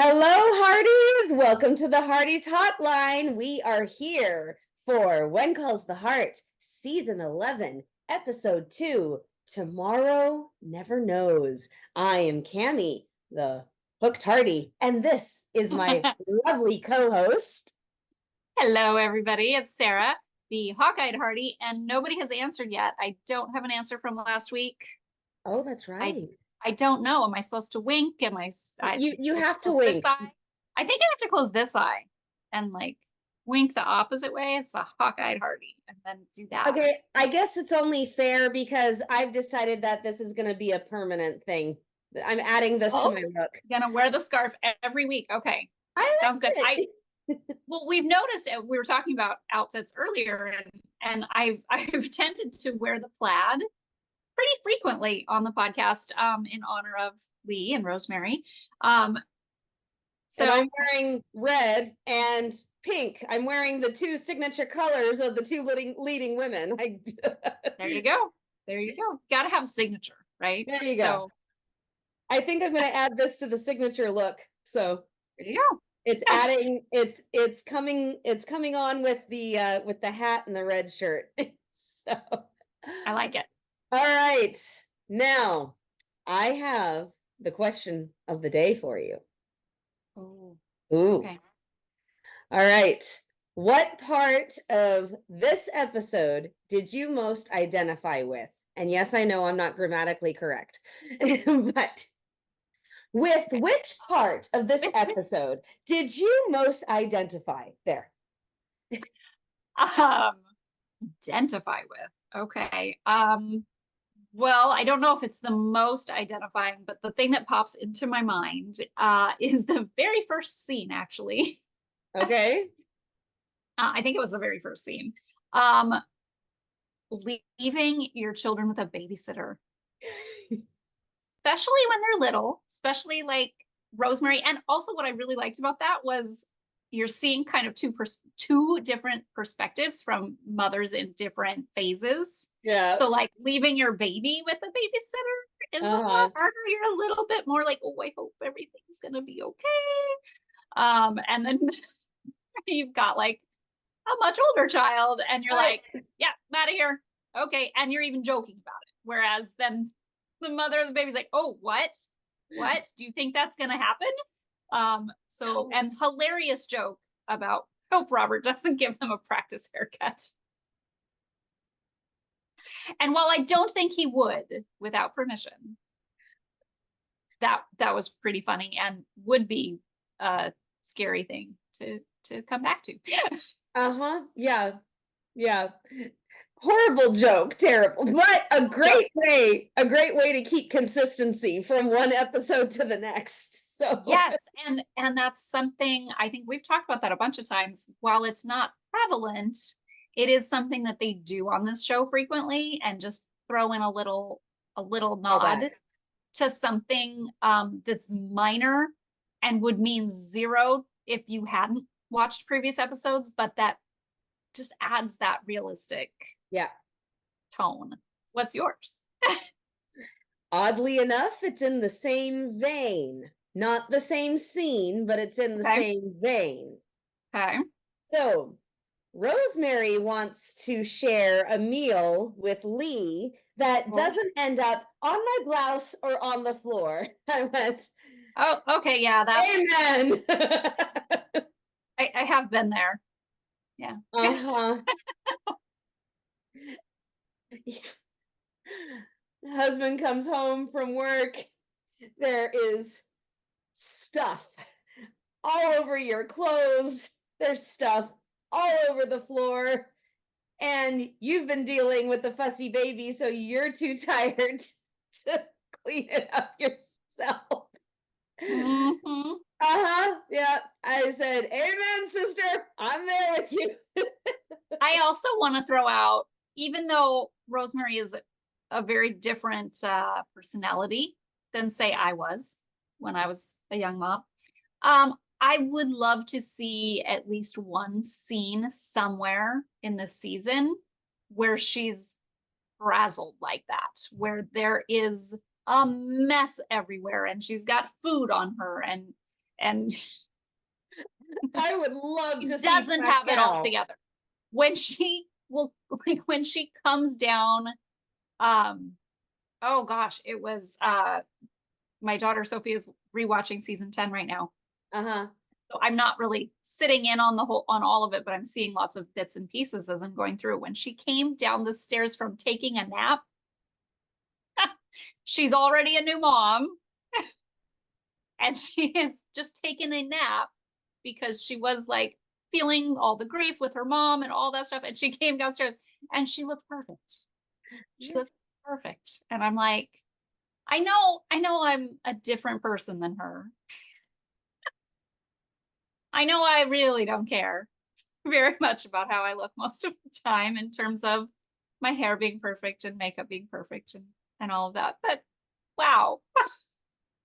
Hello, Hearties. Welcome to the Hearties Hotline. We are here for When Calls the Heart, Season 11, Episode 2, Tomorrow Never Knows. I am Cammie, the Hooked Hearty, and this is my lovely co-host. Hello, everybody. It's Sarah, the Hawk-Eyed Hearty, and nobody has answered yet. I don't have an answer from last week. Oh, that's right. I don't know. Am I supposed to wink? Am I You have to close wink. this eye? I think I have to close this eye and like wink the opposite way. It's a Hawk-Eyed Hearty, and then do that. Okay, I guess it's only fair because I've decided that this is going to be a permanent thing. I'm adding this to my look. Gonna wear the scarf every week. Okay, sounds good. Well, we've noticed we were talking about outfits earlier, and I've tended to wear the plaid pretty frequently on the podcast in honor of Lee and Rosemary. So I'm wearing red and pink. I'm wearing the two signature colors of the two leading women. There you go. There you go. Got to have a signature, right? There you go. I think I'm going to add this to the signature look. So there you go. It's adding. It's coming on with the hat and the red shirt. So I like it. All right, now I have the question of the day for you. Ooh. Ooh. Okay. All right. What part of this episode did you most identify with? And yes, I know I'm not grammatically correct, but with which part of this episode did you most identify there? Identify with. Okay. Well, I don't know if it's the most identifying, but the thing that pops into my mind is the very first scene, actually. Okay. I think it was the very first scene. Leaving your children with a babysitter. Especially when they're little, especially like Rosemary. And also what I really liked about that was you're seeing kind of two different perspectives from mothers in different phases. Yeah. So like leaving your baby with a babysitter is a lot harder. You're a little bit more like, oh, I hope everything's gonna be okay. And then you've got like a much older child, and you're like, yeah, I'm out of here. Okay. And you're even joking about it. Whereas then the mother of the baby's like, oh, what? Do you think that's gonna happen? And hilarious joke about hope Robert doesn't give them a practice haircut. And while I don't think he would without permission, that was pretty funny and would be a scary thing to come back to. Yeah. Horrible joke, terrible, but a great way to keep consistency from one episode to the next. So yes, and that's something I think we've talked about that a bunch of times. While it's not prevalent, it is something that they do on this show frequently, and just throw in a little nod to something that's minor and would mean zero if you hadn't watched previous episodes, but that just adds that realistic tone. What's yours? Oddly enough, it's in the same vein. Not the same scene, but it's in the same vein. Okay. So Rosemary wants to share a meal with Lee that doesn't end up on my blouse or on the floor. I went, oh, okay, yeah, that's amen. I have been there. Yeah. Husband comes home from work. There is stuff all over your clothes. There's stuff all over the floor. And you've been dealing with the fussy baby, so you're too tired to clean it up yourself. Mm-hmm. Yeah. I said, amen, sister. I'm there with you. I also want to throw out, even though Rosemary is a very different personality than, say, I was when I was a young mom, I would love to see at least one scene somewhere in the season where she's frazzled like that, where there is a mess everywhere and she's got food on her, and And I would love she to see doesn't have it all Pascal. together. When she will, like, when she comes down, oh gosh, it was my daughter Sophie is rewatching season 10 right now. Uh-huh. So I'm not really sitting in on all of it, but I'm seeing lots of bits and pieces as I'm going through. When she came down the stairs from taking a nap, she's already a new mom, and she has just taken a nap because she was like feeling all the grief with her mom and all that stuff. And she came downstairs and she looked perfect. She looked perfect. And I'm like, I know I'm a different person than her. I know I really don't care very much about how I look most of the time in terms of my hair being perfect and makeup being perfect and all of that. But wow,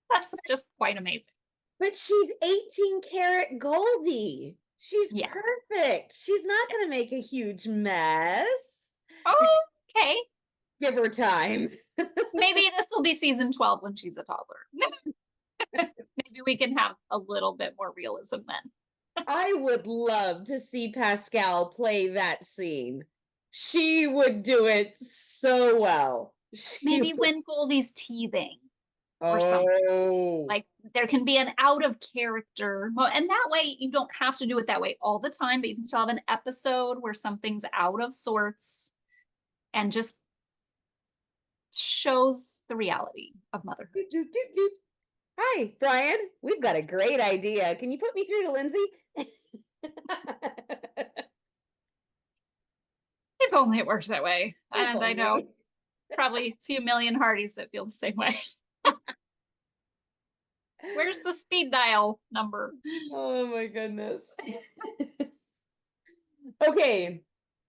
that's just quite amazing. But she's 18 karat Goldie. She's Yes. perfect. She's not going to make a huge mess. Oh, okay. Give her time. Maybe this will be season 12 when she's a toddler. Maybe we can have a little bit more realism then. I would love to see Pascal play that scene. She would do it so well. Maybe when Goldie's teething or something. Oh. Like there can be an out of character, and that way you don't have to do it that way all the time, but you can still have an episode where something's out of sorts and just shows the reality of motherhood. Hi, Brian. We've got a great idea. Can you put me through to Lindsay? If only it works that way. If And I know only. probably a few million Hearties that feel the same way. Where's the speed dial number? Oh my goodness. Okay,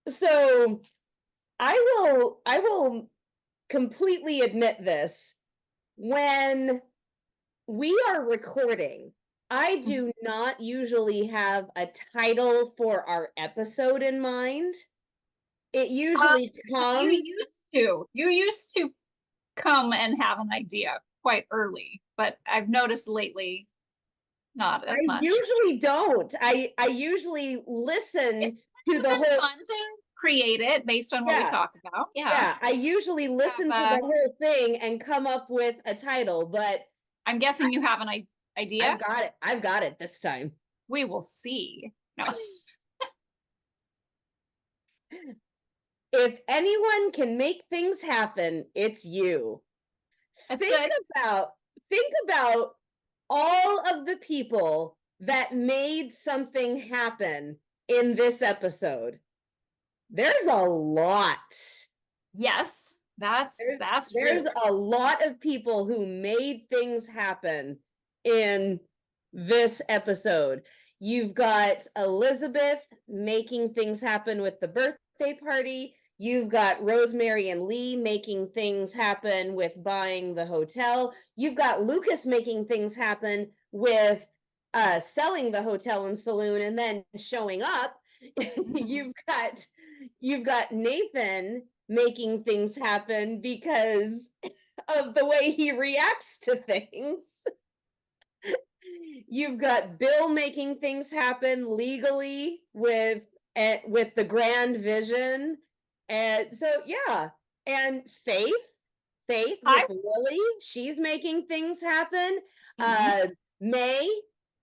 so I will completely admit this. When we are recording, I do not usually have a title for our episode in mind. It usually comes. You used to come and have an idea quite early, but I've noticed lately not as I much. usually don't. I usually listen It's to the whole. fun to create it based on what we talk about. Yeah. I usually listen to the whole thing and come up with a title, but I'm guessing you have an idea. I've got it. I've got it this time. We will see. No. If anyone can make things happen, it's you. That's good. Think about all of the people that made something happen in this episode. There's a lot. Yes, that's there's true. a lot of people who made things happen in this episode. You've got Elizabeth making things happen with the birthday party. You've got Rosemary and Lee making things happen with buying the hotel. You've got Lucas making things happen with selling the hotel and saloon and then showing up. you've got Nathan making things happen because of the way he reacts to things. You've got Bill making things happen legally with the grand vision. And so yeah, and Faith with Lily, she's making things happen. May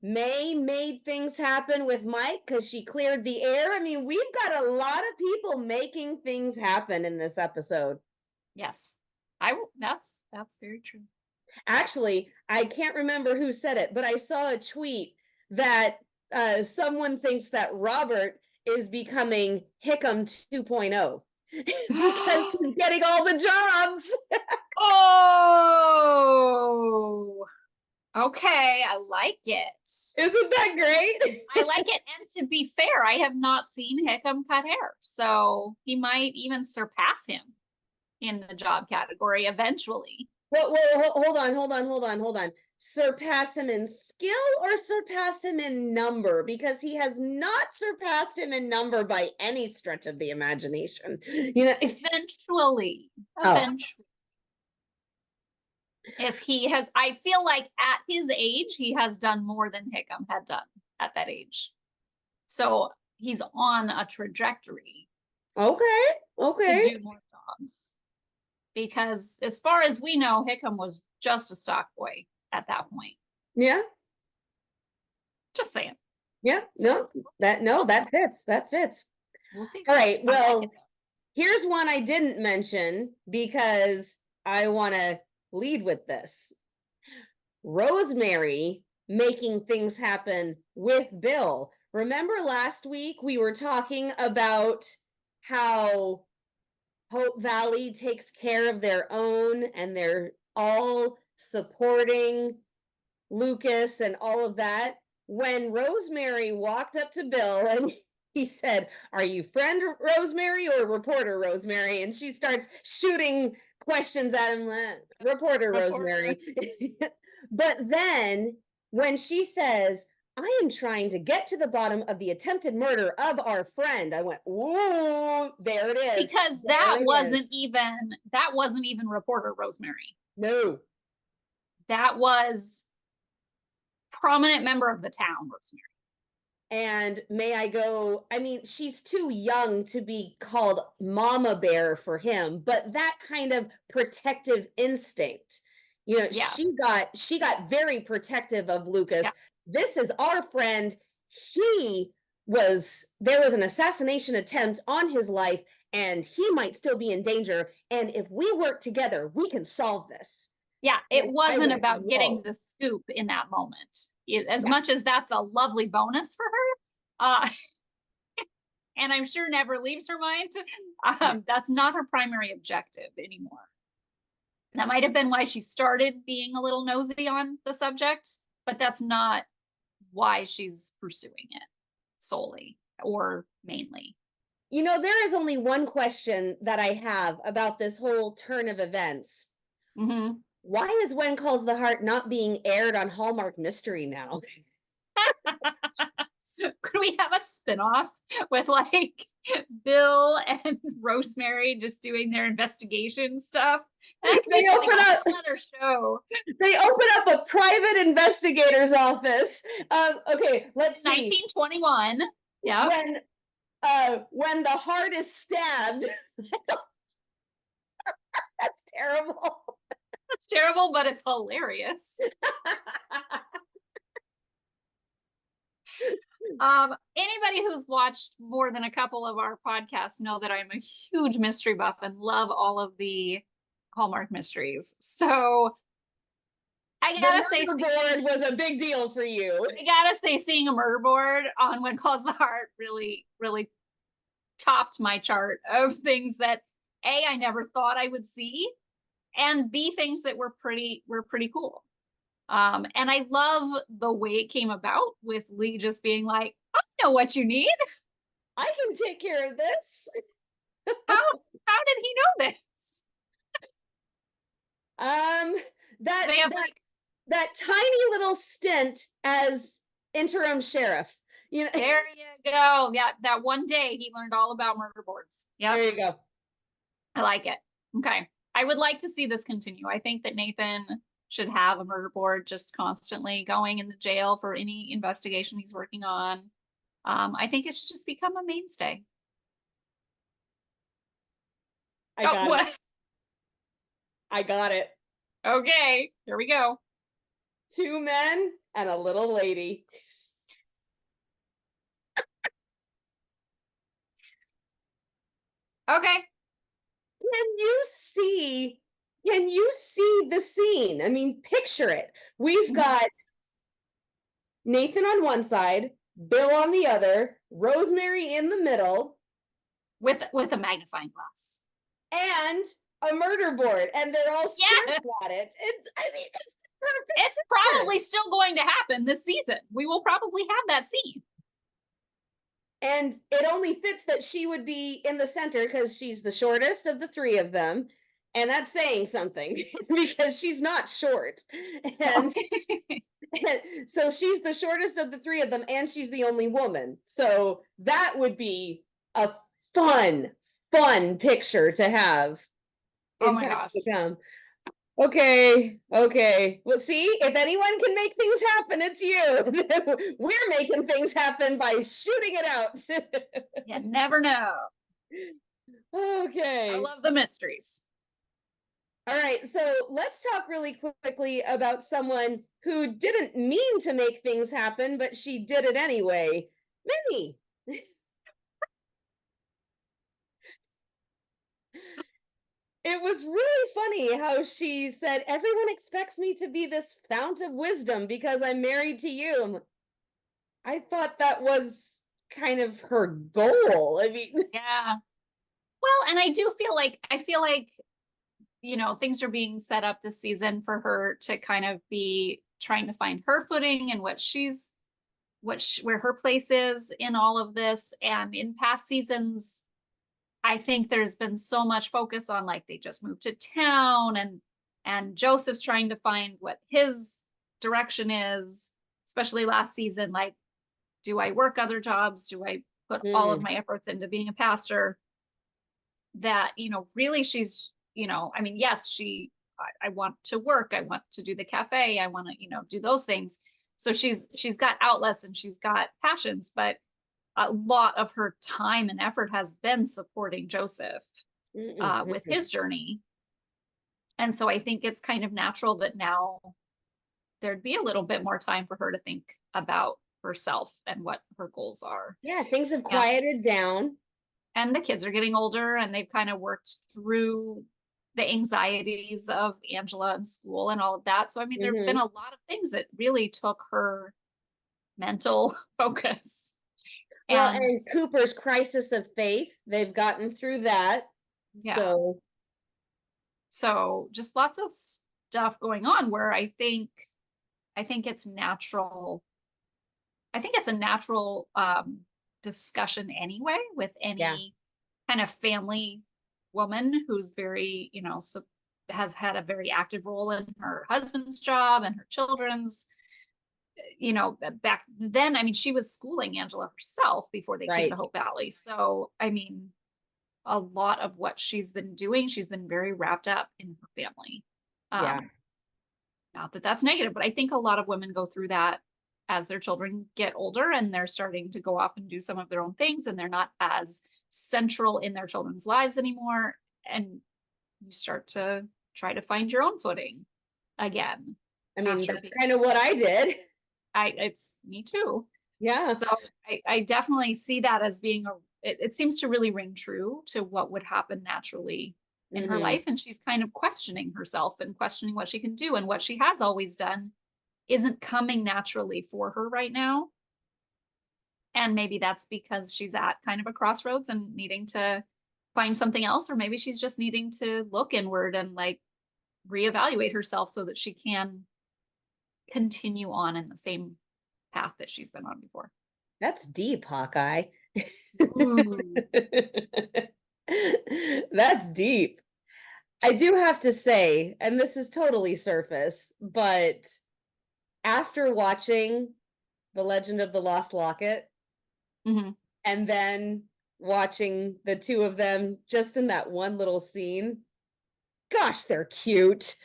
made things happen with Mike because she cleared the air. I mean, we've got a lot of people making things happen in this episode. Yes, that's very true. Actually, I can't remember who said it, but I saw a tweet that someone thinks that Robert is becoming Hickam 2.0 because he's getting all the jobs. Oh, okay. I like it. Isn't that great? I like it. And to be fair, I have not seen Hickam cut hair. So he might even surpass him in the job category eventually. Well, hold on. Surpass him in skill or surpass him in number? Because he has not surpassed him in number by any stretch of the imagination. Eventually. If he has, I feel like at his age, he has done more than Hickam had done at that age. So he's on a trajectory to do more jobs. Because as far as we know, Hickam was just a stock boy at that point. Yeah. Just saying. Yeah. No, that fits. That fits. We'll see. All right. Well, here's one I didn't mention because I want to lead with this. Rosemary making things happen with Bill. Remember last week we were talking about how Hope Valley takes care of their own and they're all supporting Lucas and all of that. When Rosemary walked up to Bill and he said, "Are you friend Rosemary or reporter Rosemary?" And she starts shooting questions at him, reporter Rosemary. But then when she says, "I am trying to get to the bottom of the attempted murder of our friend," I went, "Whoa, there it is." Because that wasn't even reporter Rosemary. No. That was prominent member of the town Rosemary. And may I go, I mean, she's too young to be called mama bear for him, but that kind of protective instinct, you know, Yes. she got very protective of Lucas. Yeah. This is our friend. There was an assassination attempt on his life and he might still be in danger. And if we work together, we can solve this. Yeah, it wasn't about getting the scoop in that moment. As much as that's a lovely bonus for her, and I'm sure never leaves her mind, that's not her primary objective anymore. That might have been why she started being a little nosy on the subject, but that's not why she's pursuing it solely or mainly. You know, there is only one question that I have about this whole turn of events. Mm-hmm. Why is When Calls the Heart not being aired on Hallmark Mystery now? Could we have a spinoff with like Bill and Rosemary just doing their investigation stuff? That could be like another show. They open up a private investigator's office. Okay, let's see. 1921. Yeah. When the heart is stabbed. That's terrible. That's terrible, but it's hilarious. Anybody who's watched more than a couple of our podcasts know that I'm a huge mystery buff and love all of the Hallmark mysteries. So I gotta say, the murder board was a big deal for you. I gotta say, seeing a murder board on When Calls the Heart really, really topped my chart of things that A, I never thought I would see, and B, things that were pretty cool. And I love the way it came about with Lee just being like, "I know what you need. I can take care of this." How did he know this? That tiny little stint as interim sheriff. You know, there you go. Yeah, that one day he learned all about murder boards. Yeah, there you go. I like it. Okay, I would like to see this continue. I think that Nathan should have a murder board just constantly going in the jail for any investigation he's working on. I think it should just become a mainstay. I got it. Okay, here we go. 2 men and a little lady. Okay. Can you see the scene? I mean, picture it. We've got Nathan on one side, Bill on the other, Rosemary in the middle. With a magnifying glass. And a murder board. And they're all staring at it. It's probably still going to happen this season. We will probably have that scene. And it only fits that she would be in the center because she's the shortest of the 3 of them. And that's saying something because she's not short. And so she's the shortest of the 3 of them and she's the only woman. So that would be a fun picture to have in times to come. Okay. Well, see, if anyone can make things happen, it's you. We're making things happen by shooting it out. You never know. I Okay. love the mysteries. All right. So let's talk really quickly about someone who didn't mean to make things happen, but she did it anyway. Minnie. It was really funny how she said, everyone expects me to be this fount of wisdom because I'm married to you. I thought that was kind of her goal. I mean, Yeah. Well, and I feel like things are being set up this season for her to kind of be trying to find her footing and where her place is in all of this. And in past seasons, I think there's been so much focus on like they just moved to town and Joseph's trying to find what his direction is, especially last season. Like, do I work other jobs? Do I put all of my efforts into being a pastor? That, really I mean, yes, I want to work. I want to do the cafe. I want to, do those things. So she's got outlets and she's got passions, but a lot of her time and effort has been supporting Joseph with his journey. And so I think it's kind of natural that now there'd be a little bit more time for her to think about herself and what her goals are. yeah, things have And quieted down. and the kids are getting older and they've kind of worked through the anxieties of Angela and school and all of that. So I mean, there have been a lot of things that really took her mental focus. Well, And and Cooper's crisis of faith, they've gotten through that. yeah, so just lots of stuff going on where I think it's natural. I think it's a natural discussion anyway with yeah, any kind of family woman who's very, has had a very active role in her husband's job and her children's. Back then, I mean, she was schooling Angela herself before they came right. to Hope Valley. So, I mean, a lot of what she's been doing, she's been very wrapped up in her family. Yeah. Not that that's negative, but I think a lot of women go through that as their children get older and they're starting to go off and do some of their own things and they're not as central in their children's lives anymore. And you start to try to find your own footing again. I mean, that's kind of what I did. It's me too. Yeah. So I definitely see that as being it seems to really ring true to what would happen naturally in her life. And she's kind of questioning herself and questioning what she can do. And what she has always done isn't coming naturally for her right now. And maybe that's because she's at kind of a crossroads and needing to find something else, or maybe she's just needing to look inward and like reevaluate herself so that she can continue on in the same path that she's been on before. That's deep, Hawkeye. Ooh. That's deep. I do have to say, and this is totally surface, but after watching The Legend of the Lost Locket Mm-hmm. and then watching the two of them just in that one little scene, gosh, they're cute.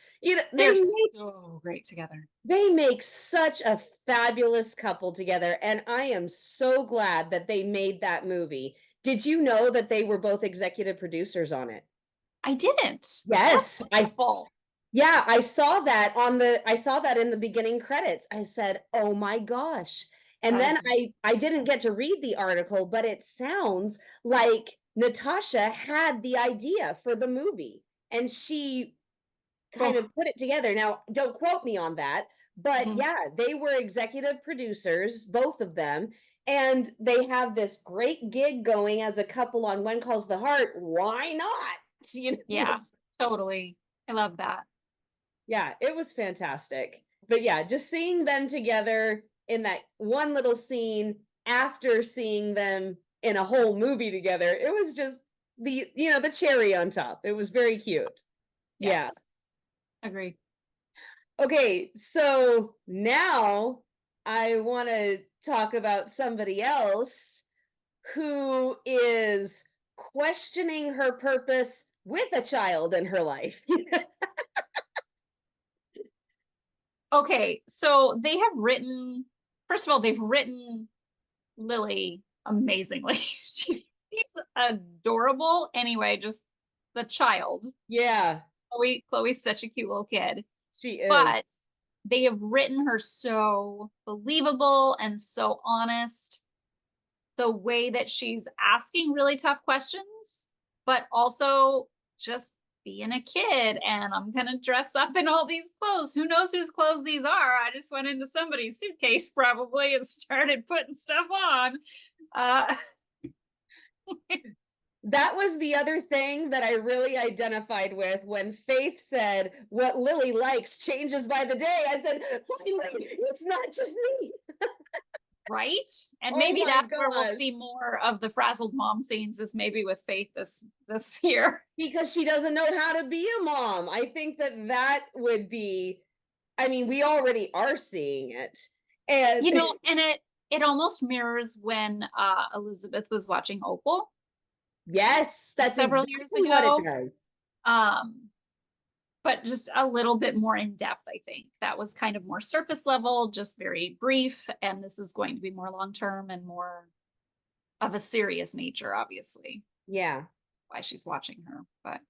They're so great together. They make such a fabulous couple together, and I am so glad that they made that movie. Did you know that they were both executive producers on it? I didn't. That's Yes, wonderful. yeah, I saw that in the beginning credits. I said, "Oh my gosh." And That then is I didn't get to read the article, but it sounds like Natasha had the idea for the movie and she kind oh, of put it together. Now, don't quote me on that, but mhm. yeah, they were executive producers, both of them, and they have this great gig going as a couple on When Calls the Heart. Why not? Yeah, totally. I love that. Yeah, it was fantastic. But yeah, just seeing them together in that one little scene after seeing them in a whole movie together, it was just the cherry on top. It was very cute. Yeah. Yes, agree. Okay, so now I want to talk about somebody else who is questioning her purpose with a child in her life. Okay, so they have written, first of all, they've written Lily amazingly. She's adorable. Anyway, just the child. Yeah, Chloe's such a cute little kid. she is. But they have written her so believable and so honest. The way that she's asking really tough questions, but also just being a kid and I'm gonna dress up in all these clothes. Who knows whose clothes these are? I just went into somebody's suitcase probably and started putting stuff on. Uh, That was the other thing that I really identified with when Faith said, "What Lily likes changes by the day." I said, "Finally, it's not just me." right? And Oh maybe my that's where we'll see gosh. more of the frazzled mom scenes is maybe with Faith this year. Because she doesn't know how to be a mom. I think that that would be, I mean, we already are seeing it. And And it almost mirrors when Elizabeth was watching Opal yes, that's several years exactly what it ago. does. Um, but just a little bit more in depth, I think. That was kind of more surface level, just very brief. And this is going to be more long term and more of a serious nature, obviously, Yeah. why she's watching her. But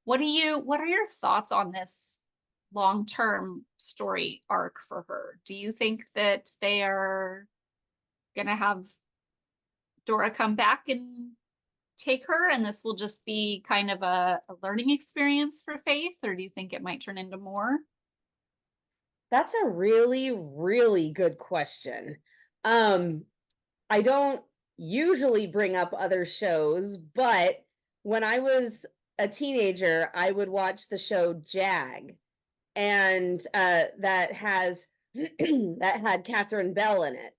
what are your thoughts on this long term story arc for her? Do you think that they are gonna have Dora come back and take her and this will just be kind of a learning experience for Faith, or do you think it might turn into more? That's a really, really good question. Um, I don't usually bring up other shows, but when I was a teenager, I would watch the show Jag, and that has that had Catherine Bell in it.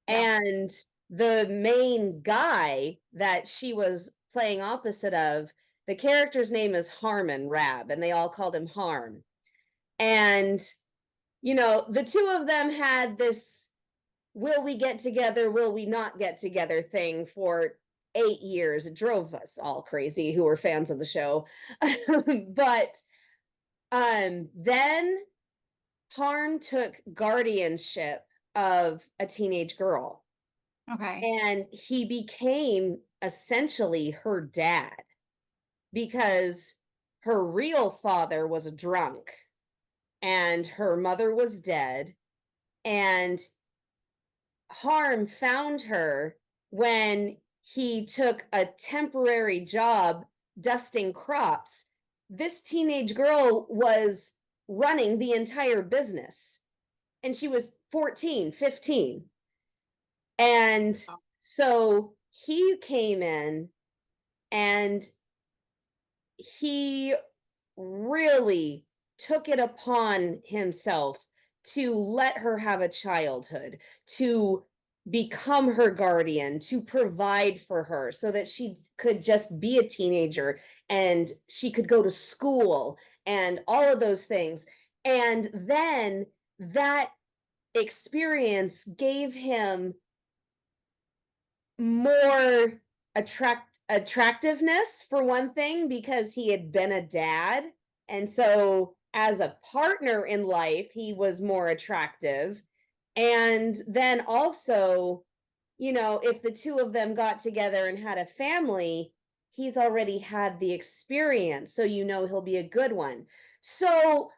Yeah. And the main guy that she was playing opposite of, the character's name is Harmon Rab, and they all called him Harm. And the two of them had this will we get together, will we not get together thing for 8 years. It drove us all crazy who were fans of the show. But then Harm took guardianship of a teenage girl, Okay. and he became essentially her dad because her real father was a drunk and her mother was dead. And Harm found her when he took a temporary job dusting crops. This teenage girl was running the entire business, and she was 14, 15. And so he came in and he really took it upon himself to let her have a childhood, to become her guardian, to provide for her so that she could just be a teenager and she could go to school and all of those things. And then that experience gave him more attractiveness, for one thing, because he had been a dad, and so as a partner in life he was more attractive. And then also, if the two of them got together and had a family, he's already had the experience, so he'll be a good one. So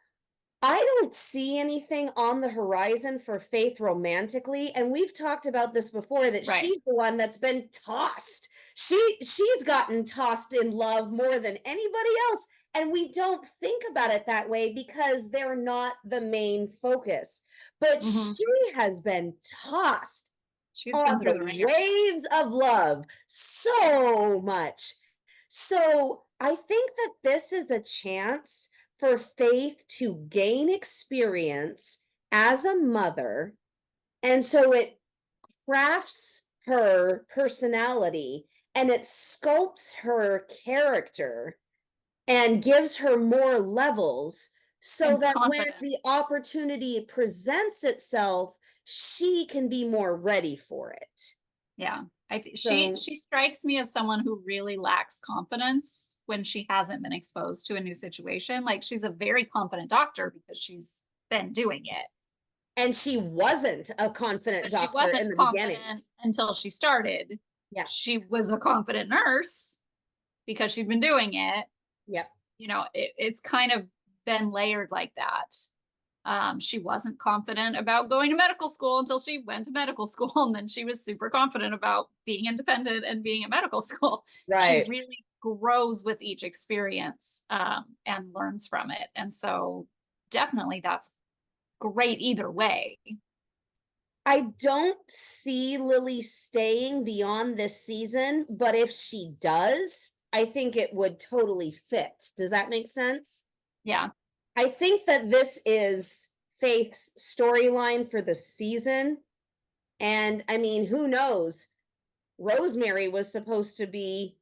I don't see anything on the horizon for Faith romantically, and we've talked about this before, that Right. she's the one that's been tossed. She's gotten tossed in love more than anybody else, and we don't think about it that way because they're not the main focus. But Hmm. she has been tossed She's been on through the the ringer. waves of love so much. So I think that this is a chance for Faith to gain experience as a mother. And so it crafts her personality and it sculpts her character and gives her more levels so And that when confident. the opportunity presents itself, she can be more ready for it. Yeah. I think So, she strikes me as someone who really lacks confidence when she hasn't been exposed to a new situation. Like she's a very confident doctor because she's been doing it. And she wasn't a confident But she doctor in wasn't the beginning. confident until she started. Yeah. She was a confident nurse because she'd been doing it. Yep. You know, it's kind of been layered like that. She wasn't confident about going to medical school until she went to medical school, and then she was super confident about being independent and being at medical school. She Right. really grows with each experience, and learns from it. And so definitely that's great either way. I don't see Lily staying beyond this season, but if she does, I think it would totally fit. Does that make sense? Yeah. I think that this is Faith's storyline for the season. And I mean, who knows? Rosemary was supposed to be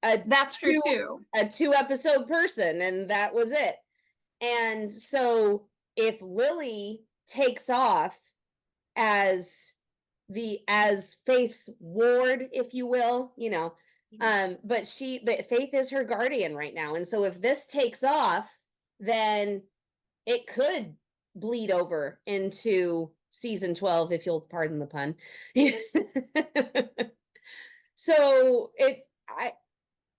a That's true two, too. a 2 episode person, and that was it. And so if Lily takes off as Faith's ward, if you will, but Faith is her guardian right now. And so if this takes off, then it could bleed over into season 12, if you'll pardon the pun. So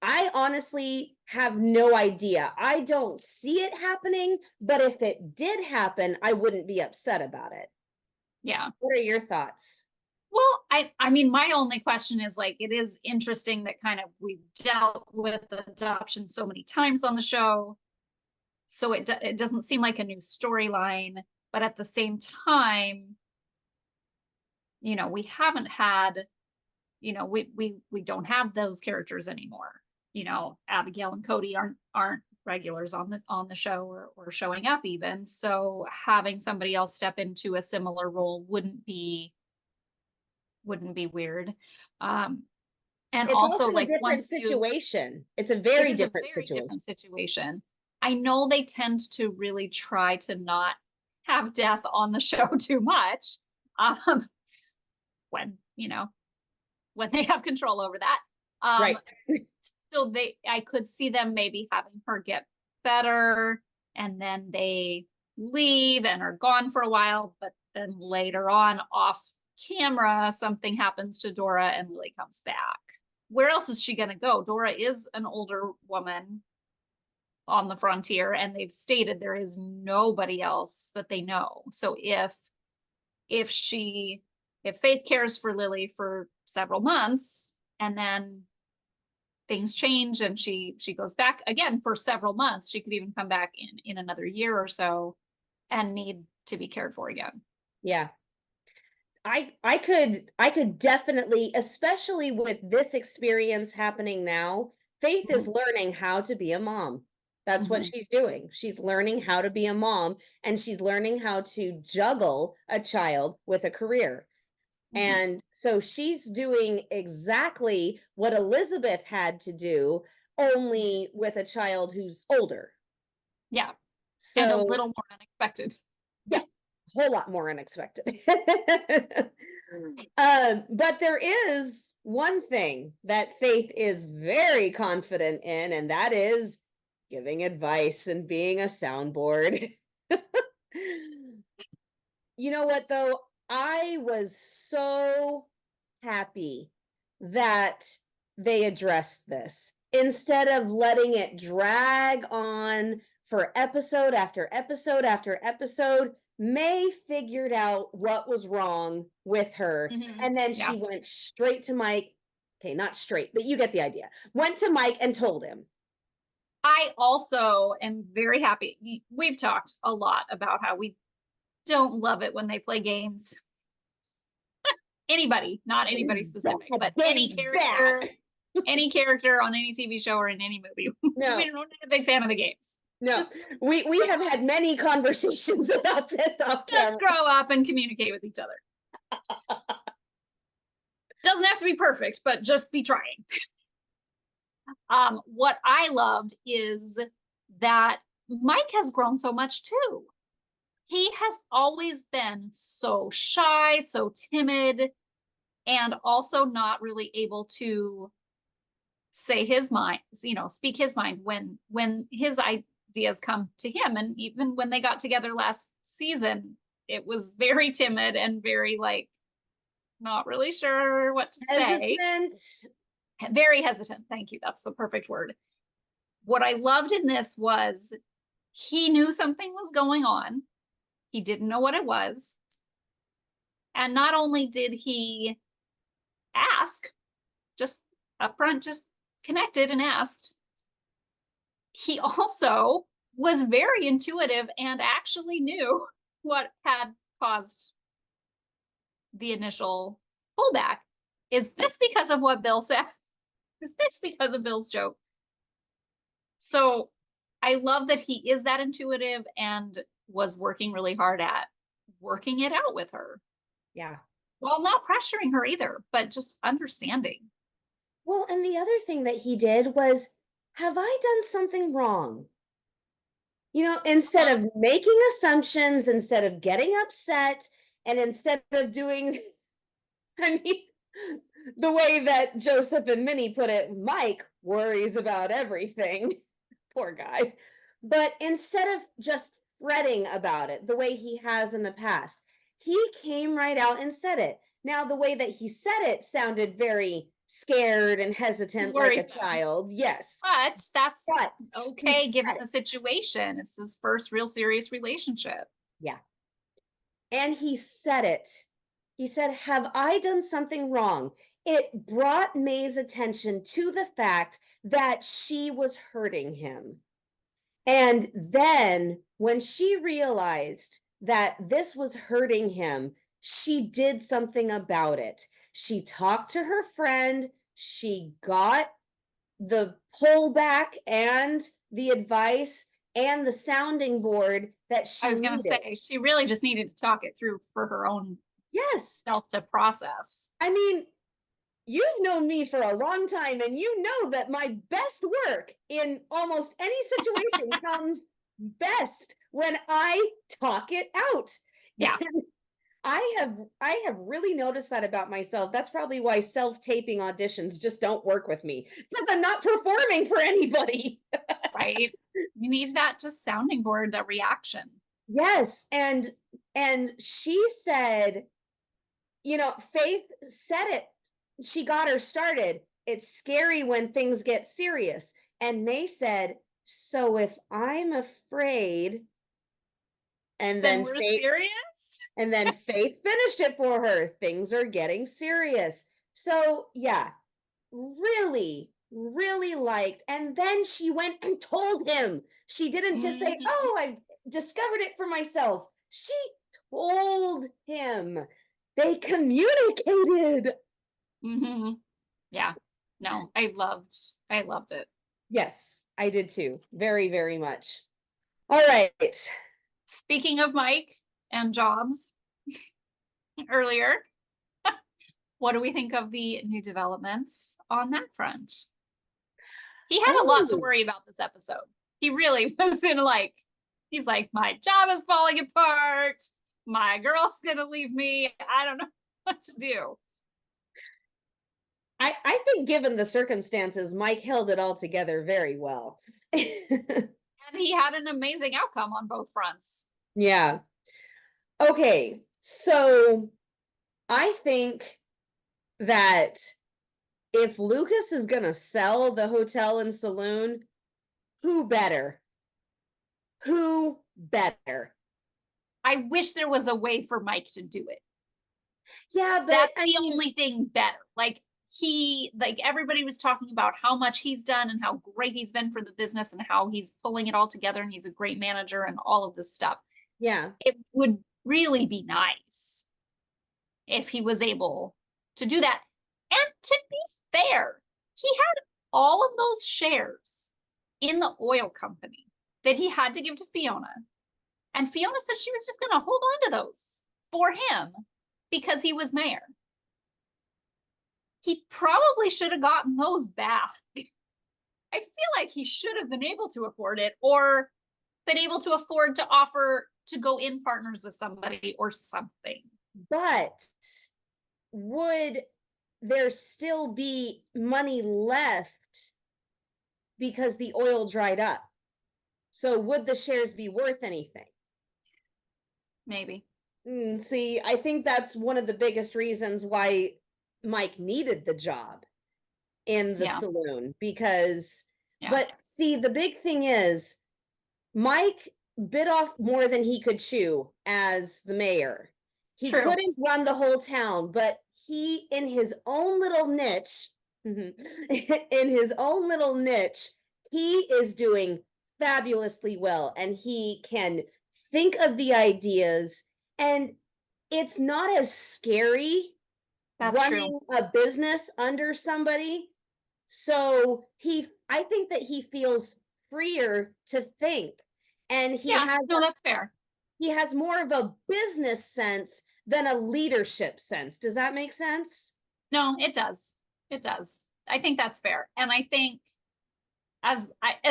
I honestly have no idea. I don't see it happening, but if it did happen, I wouldn't be upset about it. Yeah. What are your thoughts? Well, I mean, my only question is like, it is interesting that kind of we've dealt with adoption so many times on the show. So it doesn't seem like a new storyline, but at the same time, you know, we haven't had, you know, we don't have those characters anymore. You know, Abigail and Cody aren't regulars on the show or showing up even. So having somebody else step into a similar role wouldn't be weird. And It's also also a like different once you situation. It's a it very is a different very situation. different situation. I know they tend to really try to not have death on the show too much. Um, when, you know, when they have control over that. Right. So I could see them maybe having her get better and then they leave and are gone for a while, but then later on off camera, something happens to Dora and Lily comes back. Where else is she going to go? Dora is an older woman on the frontier, and they've stated there is nobody else that they know. So if Faith cares for Lily for several months and then things change and she goes back again for several months, she could even come back in another year or so and need to be cared for again. Yeah. I could definitely, especially with this experience happening now, Faith is learning how to be a mom. That's what she's doing. She's learning how to be a mom, and she's learning how to juggle a child with a career. And so she's doing exactly what Elizabeth had to do, only with a child who's older. Yeah. And a So little more unexpected. yeah, a whole lot more unexpected. But there is one thing that Faith is very confident in, and that is giving advice and being a soundboard. You know what, though? I was so happy that they addressed this instead of letting it drag on for episode after episode after episode. May figured out what was wrong with her, and then she went straight to Mike. Okay, not straight, but you get the idea. Went to Mike and told him. I also am very happy. We've talked a lot about how we don't love it when they play games. Anybody, not anybody specific, but any character on any TV show or in any movie. No. We're not a big fan of the games. No, we have had many conversations about this off camera. Just grow up and communicate with each other. Doesn't have to be perfect, but just be trying. What I loved is that Mike has grown so much too. He has always been so shy, so timid, and also not really able to say his mind, you know, speak his mind when ideas come to him. And even when they got together last season, it was very timid and very like not really sure what to say. Hesitant. Very hesitant. Thank you. That's the perfect word. What I loved in this was he knew something was going on. He didn't know what it was. And not only did he ask, just upfront, just connected and asked, he also was very intuitive and actually knew what had caused the initial pullback. Is this because of what Bill said? Is this because of Bill's joke? So I love that he is that intuitive and was working really hard at working it out with her. Yeah. While not pressuring her either, but just understanding. Well, and the other thing that he did was, have I done something wrong? Instead of making assumptions, instead of getting upset, and instead of doing, I mean, the way that Joseph and Minnie put it, Mike worries about everything. Poor guy. But instead of just fretting about it the way he has in the past, he came right out and said it. Now, the way that he said it sounded very scared and hesitant, like a child. Yes. But that's okay given the situation. It's his first real serious relationship. Yeah. And he said it. He said, have I done something wrong? It brought May's attention to the fact that she was hurting him. And then when she realized that this was hurting him, she did something about it. She talked to her friend. She got the pullback and the advice and the sounding board that she I was going to say, she really just needed to talk it through for her own self to process. I mean, you've known me for a long time, and you know that my best work in almost any situation comes best when I talk it out. Yeah. And I have really noticed that about myself. That's probably why self-taping auditions just don't work with me, because I'm not performing for anybody. Right. You need that just sounding board, that reaction. Yes. And she said, Faith said it. She got her started. It's scary when things get serious. And May said, so if I'm afraid, and then we're Faith, serious. And then Faith finished it for her. Things are getting serious. So yeah, really, really liked. And then she went and told him. She didn't just say, oh, I've discovered it for myself. She told him. They communicated. Yeah. No, I loved it. Yes, I did too. Very, very much. All right. Speaking of Mike and jobs earlier, what do we think of the new developments on that front? He had a lot to worry about this episode. He really was in he's like, my job is falling apart. My girl's going to leave me. I don't know what to do. I think given the circumstances, Mike held it all together very well. And he had an amazing outcome on both fronts. Yeah. Okay. So I think that if Lucas is going to sell the hotel and saloon, who better? Who better? I wish there was a way for Mike to do it. Yeah, but that's the only thing better. Everybody was talking about how much he's done and how great he's been for the business and how he's pulling it all together and he's a great manager and all of this stuff. Yeah. It would really be nice if he was able to do that. And to be fair, he had all of those shares in the oil company that he had to give to Fiona. And Fiona said she was just going to hold on to those for him because he was mayor. He probably should have gotten those back. I feel like he should have been able to afford it or been able to afford to offer to go in partners with somebody or something. But would there still be money left because the oil dried up? So would the shares be worth anything? Maybe. See, I think that's one of the biggest reasons why Mike needed the job in the Yeah. saloon, because, Yeah. but see, the big thing is Mike bit off more than he could chew as the mayor. He True. couldn't run the whole town, but he, in his own little niche, in his own little niche, he is doing fabulously well, and he can think of the ideas, and it's not as scary That's true. running a business under somebody. So I think that he feels freer to think, and Yeah. No, that's fair. he has more of a business sense than a leadership sense. Does that make sense? No, it does. It does. I think that's fair. And I think as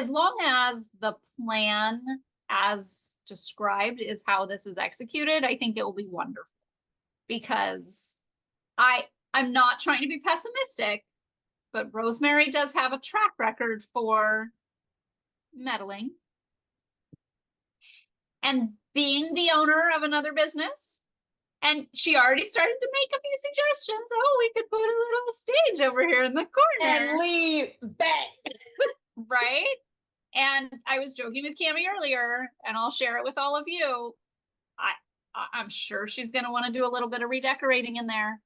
long as the plan as described is how this is executed, I think it will be wonderful. Because I'm not trying to be pessimistic, but Rosemary does have a track record for meddling and being the owner of another business. And she already started to make a few suggestions. Oh, we could put a little stage over here in the corner. And leave bang. Right? And I was joking with Cami earlier, and I'll share it with all of you. I'm sure she's going to want to do a little bit of redecorating in there.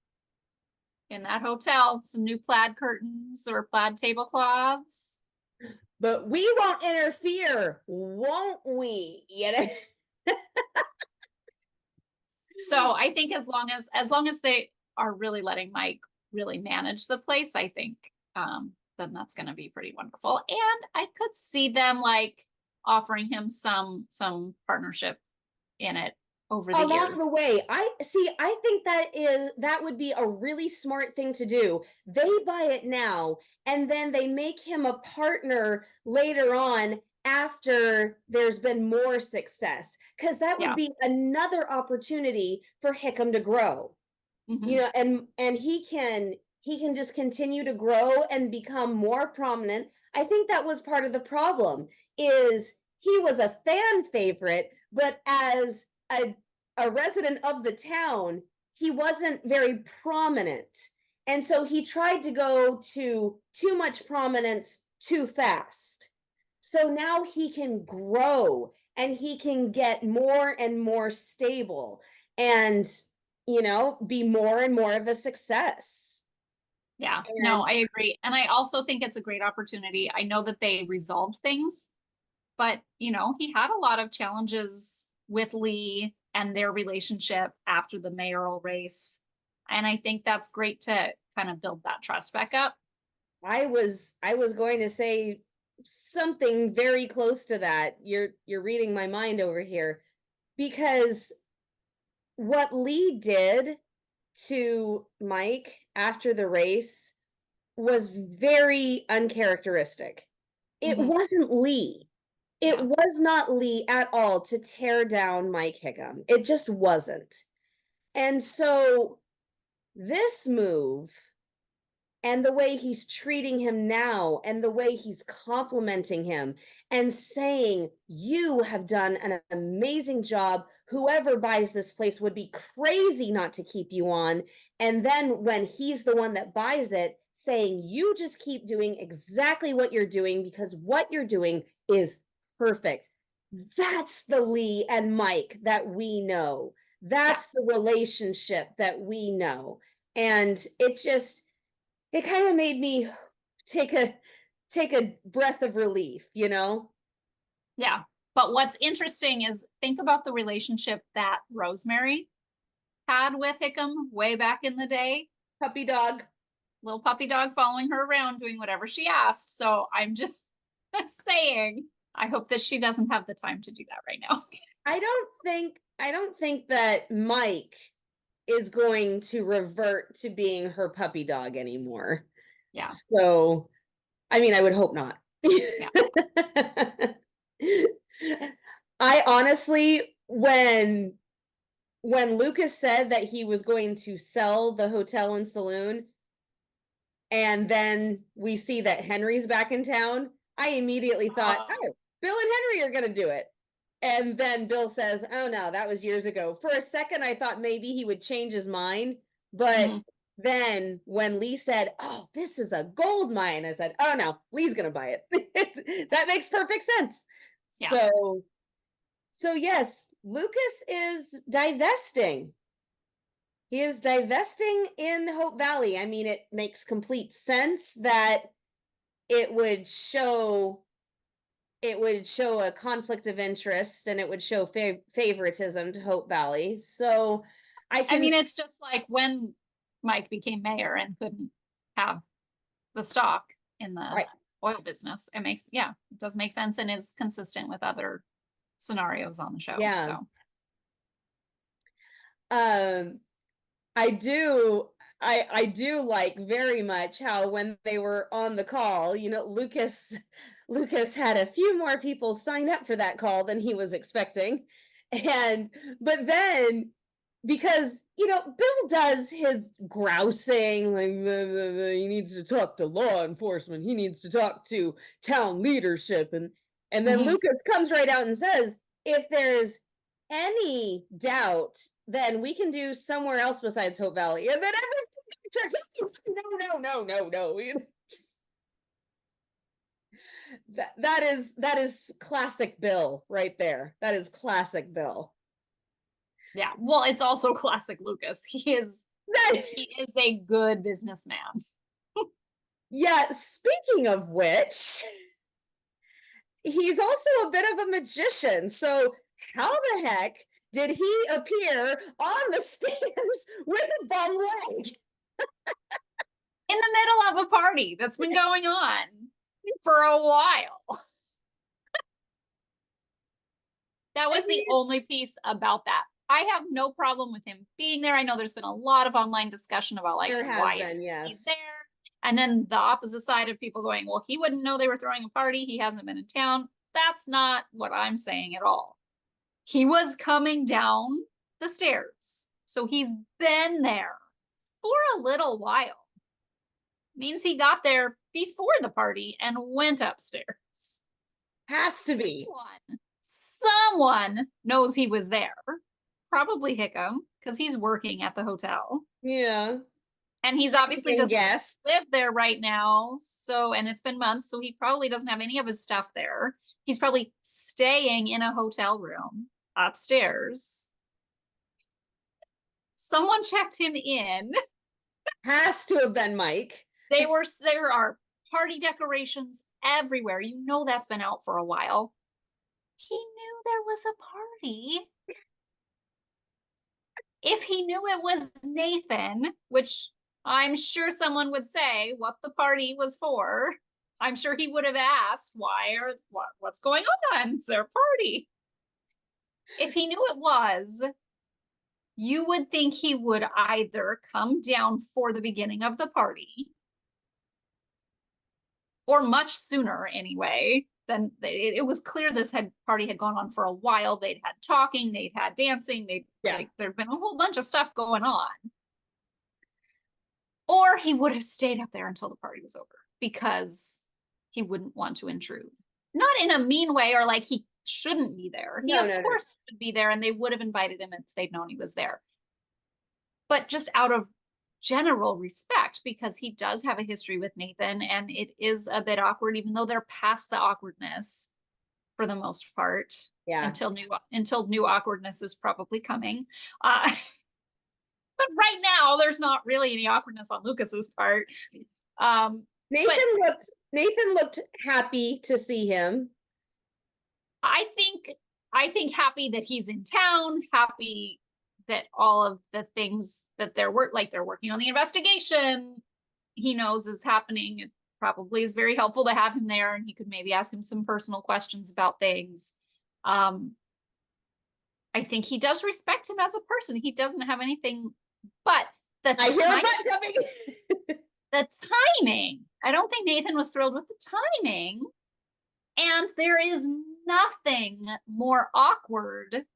In that hotel, some new plaid curtains or plaid tablecloths. But we won't interfere, won't we? You know? So I think as long as they are really letting Mike really manage the place, I think then that's going to be pretty wonderful. And I could see them like offering him some partnership in it over the Along years. the way, I think that would be a really smart thing to do. They buy it now, and then they make him a partner later on after there's been more success, because that would be another opportunity for Hickam to grow. You know, and he can just continue to grow and become more prominent. I think that was part of the problem, is he was a fan favorite, but as a resident of the town, he wasn't very prominent. And so he tried to go to too much prominence too fast. So now he can grow, and he can get more and more stable, and be more and more of a success. Yeah, no, I agree. And I also think it's a great opportunity. I know that they resolved things, but he had a lot of challenges with Lee and their relationship after the mayoral race. And I think that's great to kind of build that trust back up. I was going to say something very close to that. You're reading my mind over here, because what Lee did to Mike after the race was very uncharacteristic. It wasn't Lee. It was not Lee at all to tear down Mike Hickam. It just wasn't. And so this move, and the way he's treating him now, and the way he's complimenting him and saying, you have done an amazing job, whoever buys this place would be crazy not to keep you on. And then when he's the one that buys it, saying, you just keep doing exactly what you're doing, because what you're doing is perfect. That's the Lee and Mike that we know. That's the relationship that we know. And it kind of made me take a breath of relief. Yeah. But what's interesting is think about the relationship that Rosemary had with Hickam way back in the day. Puppy dog. Little puppy dog following her around doing whatever she asked. So I'm just saying, I hope that she doesn't have the time to do that right now. I don't think that Mike is going to revert to being her puppy dog anymore. Yeah. So, I mean, I would hope not. Yeah. I honestly, when Lucas said that he was going to sell the hotel and saloon, and then we see that Henry's back in town, I immediately thought, oh, Bill and Henry are going to do it. And then Bill says, oh no, that was years ago. For a second, I thought maybe he would change his mind. But then when Lee said, oh, this is a gold mine, I said, oh no, Lee's going to buy it. That makes perfect sense. Yeah. So yes, Lucas is divesting. He is divesting in Hope Valley. I mean, it makes complete sense that it would show a conflict of interest, and it would show favoritism to Hope Valley. So I mean, it's just like when Mike became mayor and couldn't have the stock in the oil business. It does make sense and is consistent with other scenarios on the show. Yeah. So I do like very much how when they were on the call, Lucas had a few more people sign up for that call than he was expecting. But then, because, Bill does his grousing, like, he needs to talk to law enforcement. He needs to talk to town leadership. And then Lucas comes right out and says, if there's any doubt, then we can do somewhere else besides Hope Valley. And then everyone checks, no. That is classic Bill right there. That is classic Bill. Yeah. Well, it's also classic Lucas. He is a good businessman. Yeah. Speaking of which, he's also a bit of a magician. So how the heck did he appear on the stairs with a bum leg? In the middle of a party that's been going on for a while. That was the only piece about that. I have no problem with him being there. I know there's been a lot of online discussion about like why he's there. And then the opposite side of people going, well, he wouldn't know they were throwing a party. He hasn't been in town. That's not what I'm saying at all. He was coming down the stairs. So he's been there for a little while. Means he got there before the party and went upstairs. Has to be. Someone knows he was there. Probably Hickam, because he's working at the hotel. Yeah. And he's obviously doesn't live there right now. So, and it's been months, so he probably doesn't have any of his stuff there. He's probably staying in a hotel room upstairs. Someone checked him in. Has to have been Mike. There are party decorations everywhere. You know that's been out for a while. He knew there was a party. If he knew it was Nathan, which I'm sure someone would say what the party was for, I'm sure he would have asked why or what's going on. It's their party. If he knew it was, you would think he would either come down for the beginning of the party, or much sooner anyway. Then it was clear this party had gone on for a while. They'd had talking, they'd had dancing, there'd been a whole bunch of stuff going on. Or he would have stayed up there until the party was over because he wouldn't want to intrude. Not in a mean way or like he shouldn't be there. He of course would be there, and they would have invited him if they'd known he was there. But just out of general respect, because he does have a history with Nathan, and it is a bit awkward, even though they're past the awkwardness for the most part. Yeah. Until new awkwardness is probably coming. But right now, there's not really any awkwardness on Lucas's part. Nathan looked happy to see him. I think happy that he's in town, happy that all of the things that they're working on the investigation, he knows is happening. It probably is very helpful to have him there, and he could maybe ask him some personal questions about things. I think he does respect him as a person. He doesn't have anything but the timing. I don't think Nathan was thrilled with the timing. And there is nothing more awkward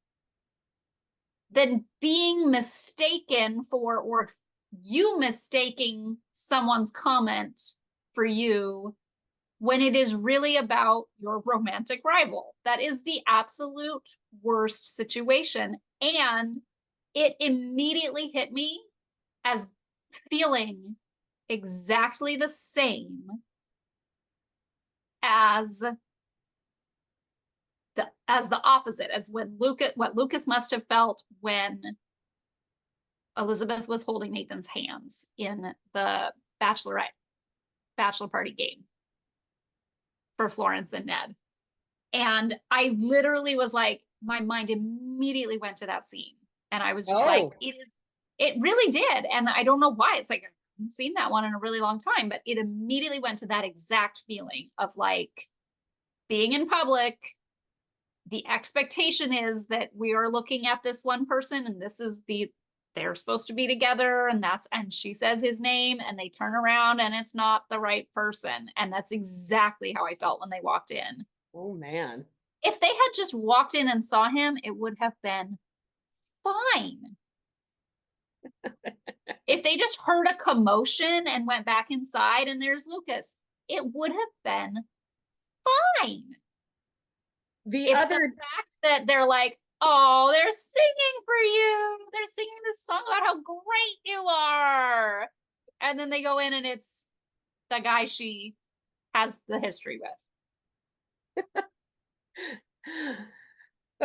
than being mistaken for, or you mistaking someone's comment for you when it is really about your romantic rival. That is the absolute worst situation. And it immediately hit me as feeling exactly the same as the opposite, as when what Lucas must have felt when Elizabeth was holding Nathan's hands in the bachelor party game for Florence and Ned. And I literally was like, my mind immediately went to that scene. And I was just like, it really did. And I don't know why. It's like, I haven't seen that one in a really long time, but it immediately went to that exact feeling of like being in public. The expectation is that we are looking at this one person and they're supposed to be together, and she says his name and they turn around and it's not the right person. And that's exactly how I felt when they walked in. Oh man. If they had just walked in and saw him, it would have been fine. If they just heard a commotion and went back inside and there's Lucas, it would have been fine. It's the fact that they're like, oh, they're singing for you. They're singing this song about how great you are. And then they go in and it's the guy she has the history with.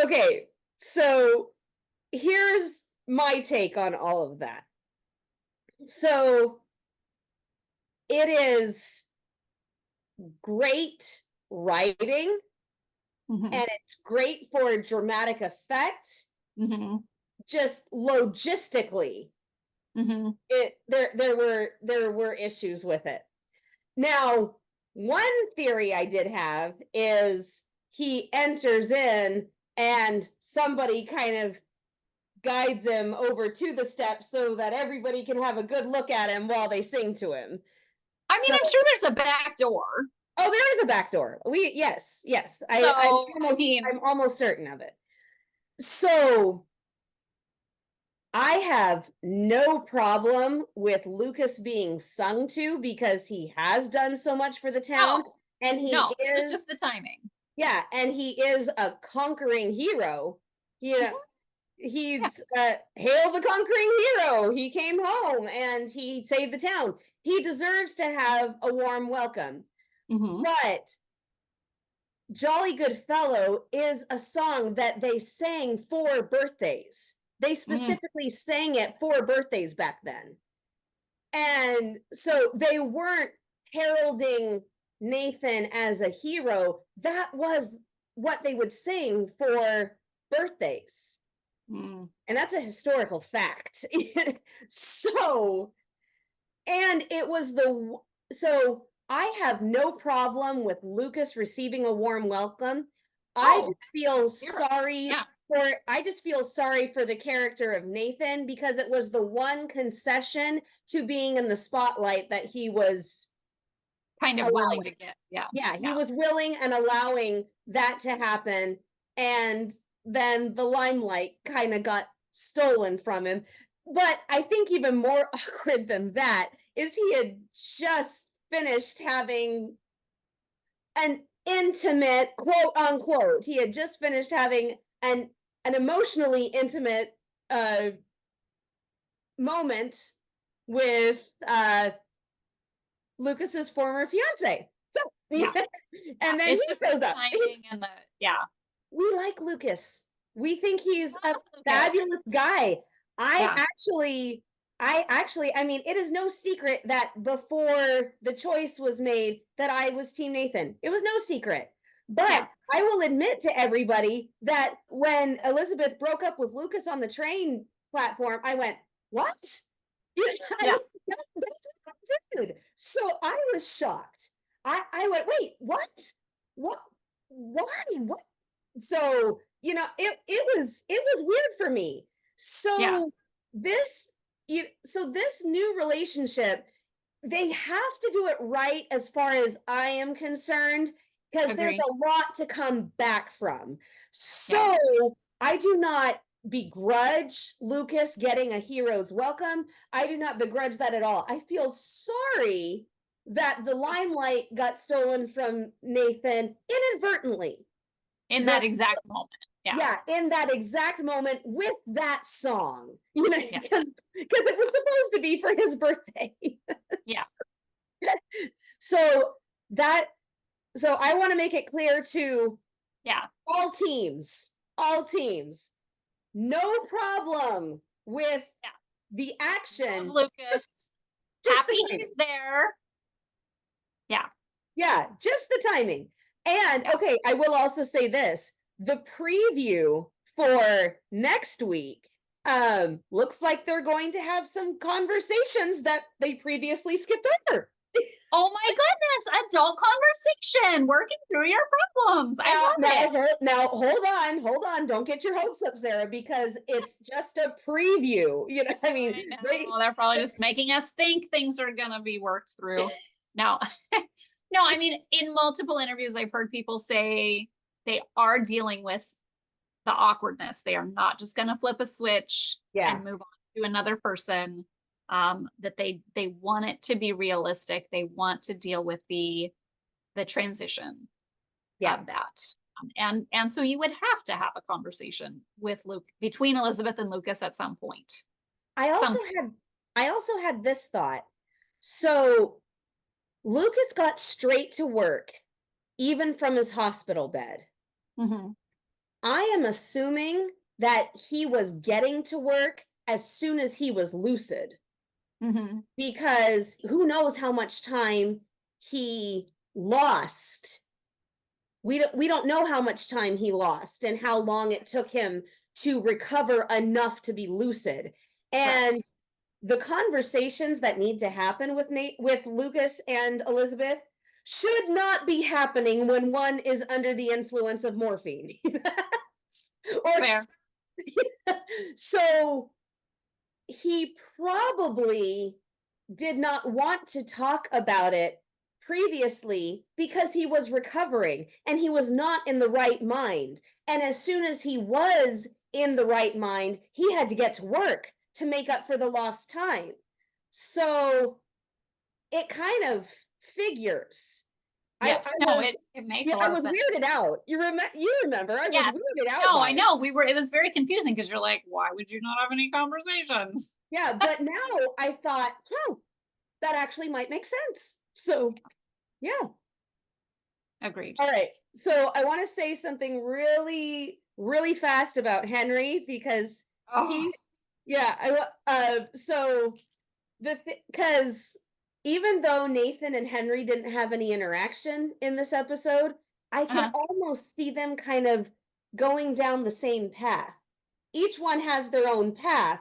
Okay, so here's my take on all of that. So it is great writing, and it's great for dramatic effect. Just logistically, there were issues with it. Now, one theory I did have is he enters in and somebody kind of guides him over to the steps so that everybody can have a good look at him while they sing to him. I mean, I'm sure there's a back door. Oh, there is a back door. Yes. I'm almost certain of it. So I have no problem with Lucas being sung to because he has done so much for the town. And it's just the timing. Yeah, and he is a conquering hero. He's hail the conquering hero. He came home and he saved the town. He deserves to have a warm welcome. But Jolly Good Fellow is a song that they sang for birthdays. They specifically sang it for birthdays back then. And so they weren't heralding Nathan as a hero. That was what they would sing for birthdays. And that's a historical fact. So I have no problem with Lucas receiving a warm welcome. I just feel sorry for the character of Nathan because it was the one concession to being in the spotlight that he was kind of willing to get. He was willing and allowing that to happen, and then the limelight kind of got stolen from him. But I think even more awkward than that is he had just finished having an intimate, quote unquote, he had just finished having an emotionally intimate moment with Lucas's former fiance. So and then it's just the timing and we like Lucas. We think he's a fabulous guy. I mean, it is no secret that before the choice was made that I was Team Nathan. It was no secret. But I will admit to everybody that when Elizabeth broke up with Lucas on the train platform, I went, what? Dude. So I was shocked. I went, wait, what? Why? What? So, it was weird for me. So this new relationship, they have to do it right as far as I am concerned, because there's a lot to come back from. So I do not begrudge Lucas getting a hero's welcome. I do not begrudge that at all. I feel sorry that the limelight got stolen from Nathan inadvertently. In that exact moment. Yeah. Yeah, in that exact moment with that song, you know, Yeah. because it was supposed to be for his birthday. Yeah. So that, so I want to make it clear to Yeah. all teams, no problem with Yeah. the action. Love Lucas. Just Happy the he's timing. there. Yeah. Yeah, just the timing. And Yeah. okay, I will also say this. The preview for next week looks like they're going to have some conversations that they previously skipped over. Oh my goodness, adult conversation, working through your problems. I love it. Now hold on, don't get your hopes up, Sarah, because it's just a preview. You know, I mean, I know they're probably just making us think things are gonna be worked through. No, no, I mean, in multiple interviews, I've heard people say they are dealing with the awkwardness. They are not just gonna flip a switch yeah, and move on to another person. That they want it to be realistic. They want to deal with the transition yeah. of that. And so you would have to have a conversation with Luke between Elizabeth and Lucas at some point. I also Some had I also had this thought. So Lucas got straight to work, even from his hospital bed. Mhm. I am assuming that he was getting to work as soon as he was lucid, Mhm. because who knows how much time he lost. We don't know how much time he lost and how long it took him to recover enough to be lucid. And Right. the conversations that need to happen with Lucas and Elizabeth should not be happening when one is under the influence of morphine. or Fair. so he probably did not want to talk about it previously because he was recovering and he was not in the right mind. And as soon as he was in the right mind, he had to get to work to make up for the lost time. So it kind of figures. I Yes. No, was, it makes yeah, a I lot of was sense. weirded out. You remember I was Yes. weirded out No, by I it. know. It was very confusing because you're like, why would you not have any conversations? Yeah, but now I thought, that actually might make sense. So, yeah. Agreed. All right. So I want to say something really, really fast about Henry because Oh, he, yeah, so because even though Nathan and Henry didn't have any interaction in this episode, I can uh-huh. almost see them kind of going down the same path. Each one has their own path,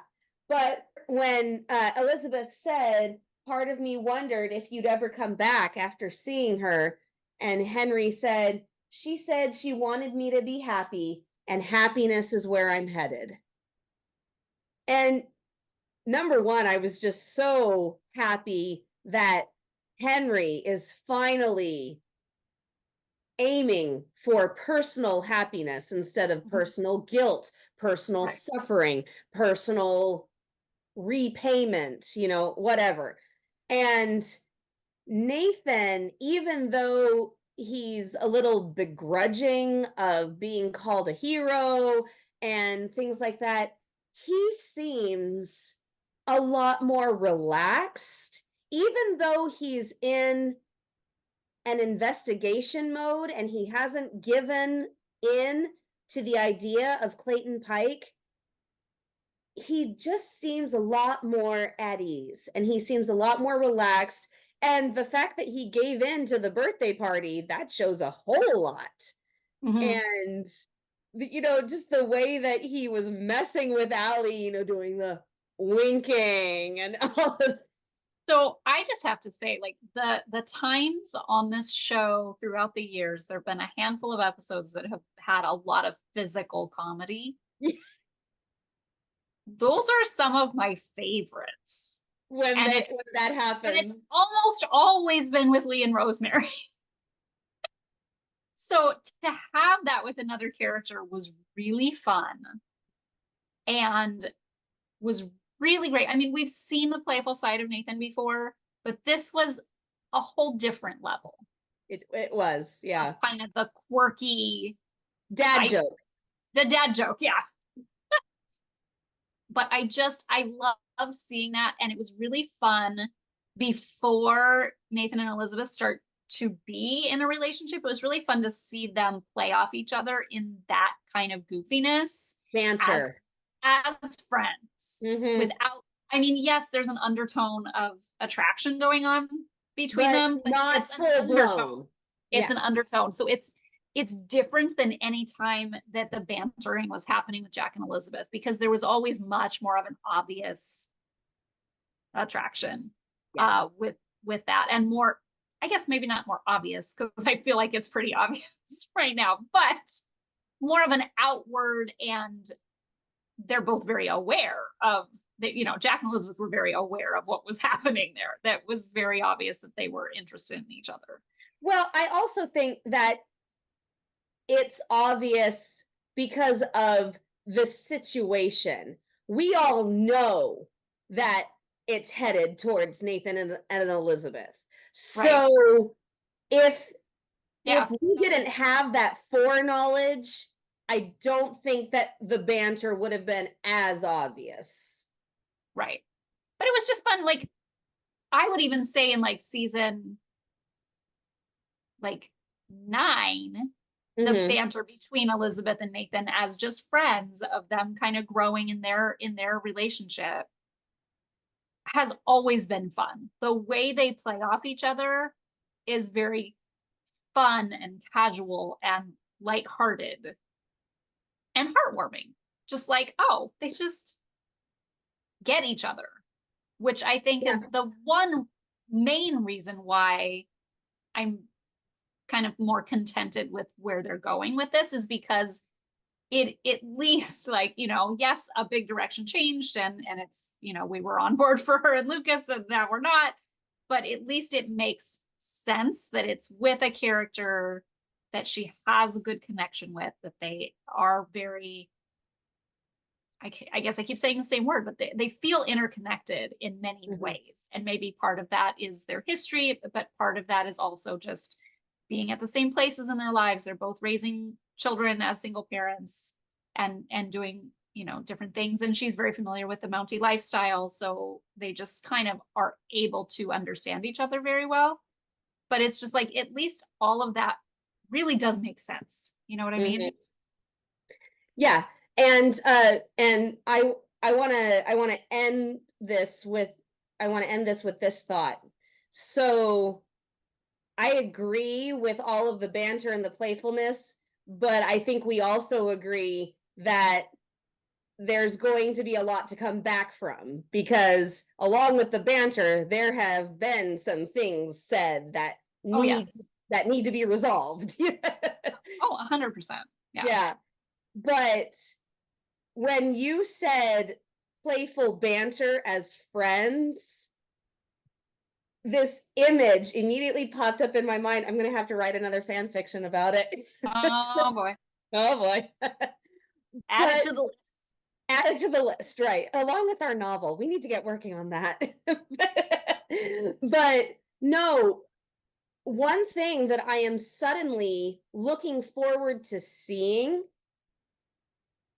but when Elizabeth said, part of me wondered if you'd ever come back after seeing her, and Henry said, she said she wanted me to be happy, and happiness is where I'm headed. And number one, I was just so happy that Henry is finally aiming for personal happiness instead of Mhm. personal guilt, personal Right. suffering, personal repayment, whatever. And Nathan, even though he's a little begrudging of being called a hero and things like that, he seems a lot more relaxed, even though he's in an investigation mode and he hasn't given in to the idea of Clayton Pike. He just seems a lot more at ease and he seems a lot more relaxed. And the fact that he gave in to the birthday party, that shows a whole lot. Mhm. And, just the way that he was messing with Allie, doing the winking and all of. So I just have to say, like the times on this show throughout the years, there have been a handful of episodes that have had a lot of physical comedy. Those are some of my favorites. when And they it's when that and it's happens. almost always been with Lee and Rosemary. So to have that with another character was really fun and was really great. I mean, we've seen the playful side of Nathan before, but this was a whole different level. It was, yeah. Kind of the quirky Dad joke. The dad joke, yeah. But I love seeing that, and it was really fun before Nathan and Elizabeth start to be in a relationship. It was really fun to see them play off each other in that kind of goofiness Banter. as friends. Without, I mean, yes, there's an undertone of attraction going on between them, but not it's an full undertone. blown. It's an undertone. So it's different than any time that the bantering was happening with Jack and Elizabeth, because there was always much more of an obvious attraction with that, and more, I guess maybe not more obvious, because I feel like it's pretty obvious right now, but more of an outward, and they're both very aware of that, you know, Jack and Elizabeth were very aware of what was happening there. That was very obvious that they were interested in each other. Well, I also think that it's obvious because of the situation. We all know that it's headed towards Nathan and Elizabeth. So if we didn't have that foreknowledge, I don't think that the banter would have been as obvious. Right. But it was just fun. Like, I would even say in like season like 9, the banter between Elizabeth and Nathan as just friends, of them kind of growing in their relationship, has always been fun. The way they play off each other is very fun and casual and lighthearted and heartwarming. Just like, oh, they just get each other, which I think is the one main reason why I'm kind of more contented with where they're going with this, is because it at least, like, you know, yes, a big direction changed, and it's, you know, we were on board for her and Lucas, and now we're not, but at least it makes sense that it's with a character that she has a good connection with, that they are very, I guess I keep saying the same word, but they feel interconnected in many ways. And maybe part of that is their history, but part of that is also just being at the same places in their lives. They're both raising children as single parents and doing, you know, different things. And she's very familiar with the Mountie lifestyle. So they just kind of are able to understand each other very well. But it's just like, at least all of that really does make sense. You know what I mean? Yeah. And I want to end this with this thought. So I agree with all of the banter and the playfulness, but I think we also agree that there's going to be a lot to come back from, because along with the banter, there have been some things said that need to be resolved. 100%. Yeah. But when you said playful banter as friends, this image immediately popped up in my mind. I'm going to have to write another fan fiction about it. Oh boy. Oh boy. Add it to the list. Add it to the list, right? Along with our novel. We need to get working on that. But no, one thing that I am suddenly looking forward to seeing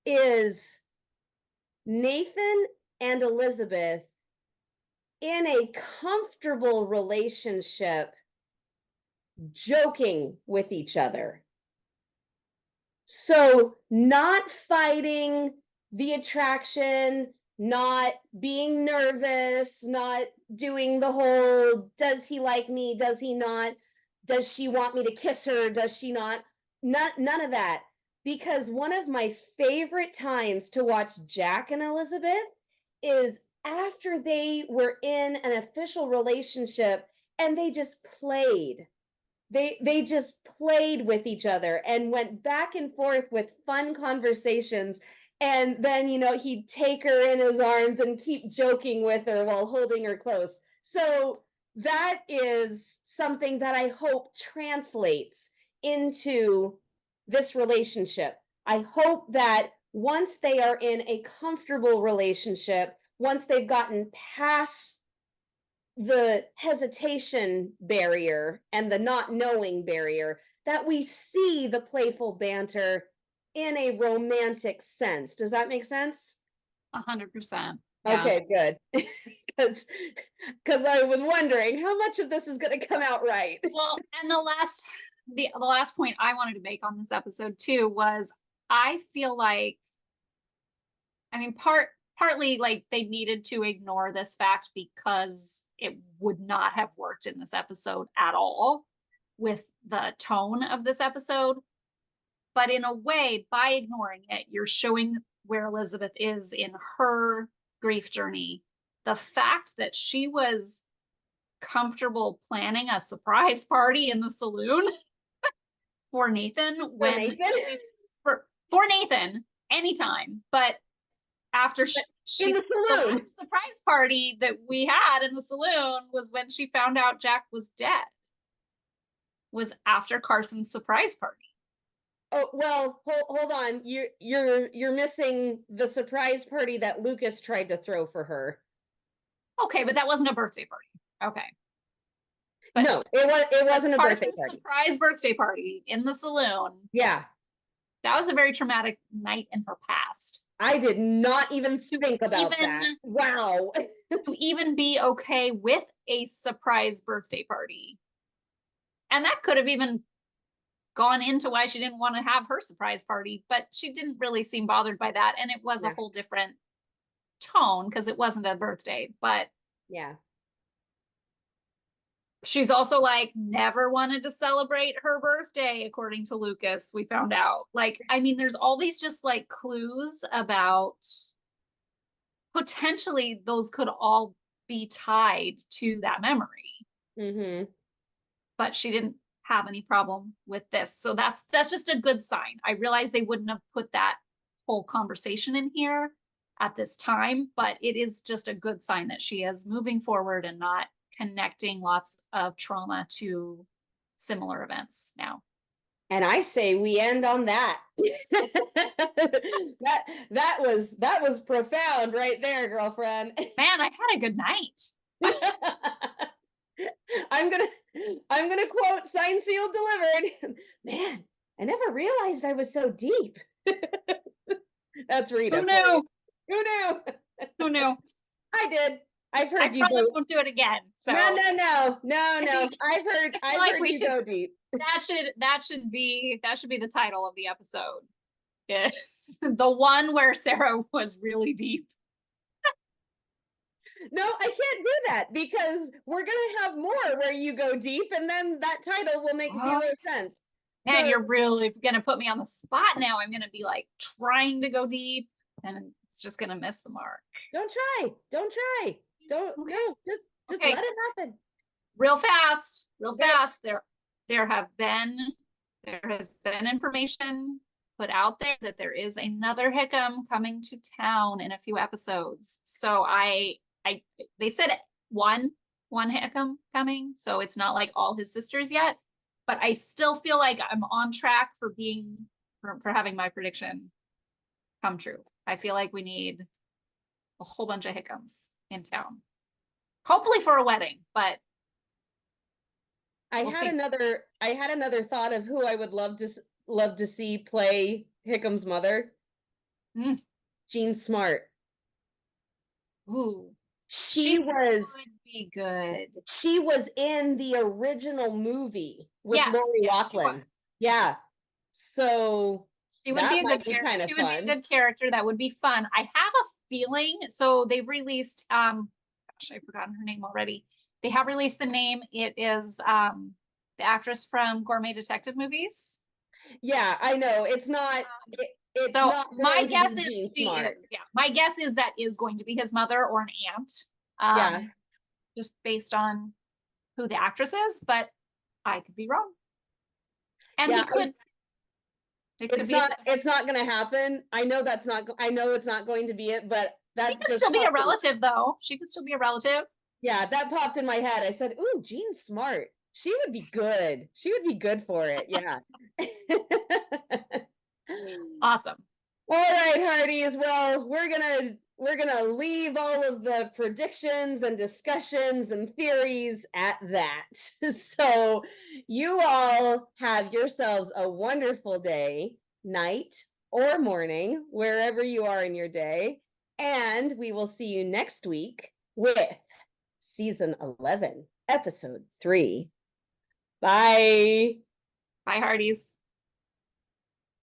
is Nathan and Elizabeth in a comfortable relationship, joking with each other. So not fighting the attraction, not being nervous, not doing the whole, does he like me? Does he not? Does she want me to kiss her? Does she not? None of that. Because one of my favorite times to watch Jack and Elizabeth is after they were in an official relationship and they just played. They just played with each other and went back and forth with fun conversations. And then, you know, he'd take her in his arms and keep joking with her while holding her close. So that is something that I hope translates into this relationship. I hope that once they are in a comfortable relationship, once they've gotten past the hesitation barrier and the not knowing barrier, that we see the playful banter in a romantic sense. Does that make sense? 100%. Okay, good. Because I was wondering how much of this is going to come out right. Well, and the last point I wanted to make on this episode too was I feel like, I mean, partly like they needed to ignore this fact because it would not have worked in this episode at all with the tone of this episode. But in a way, by ignoring it, you're showing where Elizabeth is in her grief journey. The fact that she was comfortable planning a surprise party in the saloon for Nathan when for Nathan anytime, but after she the last surprise party that we had in the saloon was when she found out Jack was dead. Was after Carson's surprise party. Oh, well, hold on. You're missing the surprise party that Lucas tried to throw for her. Okay, but that wasn't a birthday party. Okay. But no, it wasn't a birthday party. Surprise birthday party in the saloon. Yeah. That was a very traumatic night in her past. I did not even think about that. Wow. To even be okay with a surprise birthday party. And that could have even gone into why she didn't want to have her surprise party, but she didn't really seem bothered by that. And it was a whole different tone because it wasn't a birthday, but yeah. She's also like never wanted to celebrate her birthday, according to Lucas. We found out. Like, I mean, there's all these just like clues about potentially those could all be tied to that memory. Mm-hmm. But she didn't have any problem with this. So that's just a good sign. I realize they wouldn't have put that whole conversation in here at this time, but it is just a good sign that she is moving forward and not connecting lots of trauma to similar events now. And I say we end on that. that was profound right there, girlfriend. Man, I had a good night. I'm gonna quote "Signed, sealed, delivered." Man, I never realized I was so deep. That's Rita. Who knew? Who knew? Who knew? I did. I've heard I you go. won't do it again. So no. I've heard you go deep. That should be the title of the episode. Is the one where Sarah was really deep. No, I can't do that because we're gonna have more where you go deep, and then that title will make zero sense. And you're really gonna put me on the spot now. I'm gonna be like trying to go deep, and it's just gonna miss the mark. Don't try. Don't okay. No, just let it happen. Real fast. There has been information put out there that there is another Hickam coming to town in a few episodes. So they said one Hickam coming, so it's not like all his sisters yet. But I still feel like I'm on track for having my prediction come true. I feel like we need a whole bunch of Hickams in town, hopefully for a wedding. But I had another thought of who I would love to see play Hickam's mother. Jean Smart. Ooh, she would be good. She was in the original movie with Lori Loughlin. Yeah, so she would be a good character. She would be a good character. That would be fun. I have a feeling. So they released. Gosh, I've forgotten her name already. They have released the name. It is the actress from Gourmet Detective movies. Yeah, I know. It's not. It's so not my guess is my guess is that is going to be his mother or an aunt. Just based on who the actress is, but I could be wrong. And he could. It's not going to happen. I know it's not going to be it, but that could still be a relative, though. She could still be a relative. Yeah, that popped in my head. I said, "Ooh, Jean Smart. She would be good. She would be good for it." Yeah. Awesome. All right, Hearties. Well, we're we're gonna leave all of the predictions and discussions and theories at that. So you all have yourselves a wonderful day, night, or morning, wherever you are in your day. And we will see you next week with season 11, episode 3. Bye. Bye, Hearties.